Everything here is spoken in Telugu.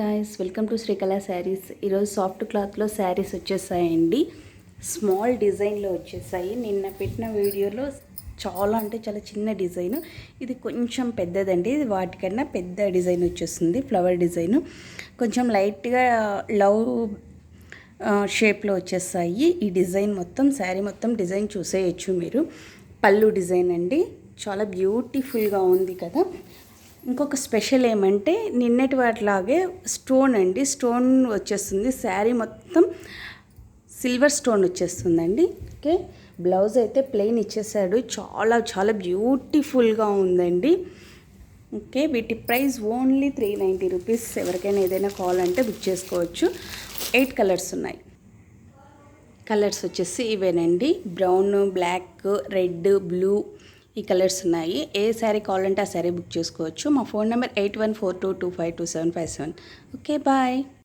Guys welcome to Srikala saris. ఈరోజు సాఫ్ట్ క్లాత్లో శారీస్ వచ్చేసాయండి. స్మాల్ డిజైన్లో వచ్చేసాయి. నిన్న పెట్టిన వీడియోలో చాలా అంటే చాలా చిన్న డిజైన్, ఇది కొంచెం పెద్దదండి. ఇది వాటికన్నా పెద్ద డిజైన్ వచ్చేస్తుంది. ఫ్లవర్ డిజైన్ కొంచెం లైట్గా లవ్ షేప్లో వచ్చేసాయి. ఈ డిజైన్ మొత్తం శారీ మొత్తం డిజైన్ చూసేయచ్చు మీరు. పళ్ళు డిజైన్ అండి, చాలా బ్యూటిఫుల్గా ఉంది కదా. ఇంకొక స్పెషల్ ఏమంటే నిన్నటి వాటిలాగే స్టోన్ అండి, స్టోన్ వచ్చేస్తుంది. శారీ మొత్తం సిల్వర్ స్టోన్ వచ్చేస్తుందండి. ఓకే, బ్లౌజ్ అయితే ప్లెయిన్ ఇచ్చేసాడు. చాలా చాలా బ్యూటిఫుల్గా ఉందండి. ఓకే, వీటి ప్రైస్ ఓన్లీ 390 రూపీస్. ఎవరికైనా ఏదైనా కావాలంటే బుక్ చేసుకోవచ్చు. 8 కలర్స్ ఉన్నాయి. కలర్స్ వచ్చేసి ఇవేనండి, బ్రౌన్, బ్లాక్, రెడ్, బ్లూ, ఈ కలర్స్ ఉన్నాయి. ఏ శారీ కావాలంటే ఆ శారీ బుక్ చేసుకోవచ్చు. మా ఫోన్ నెంబర్ 8142252757. Okay, bye.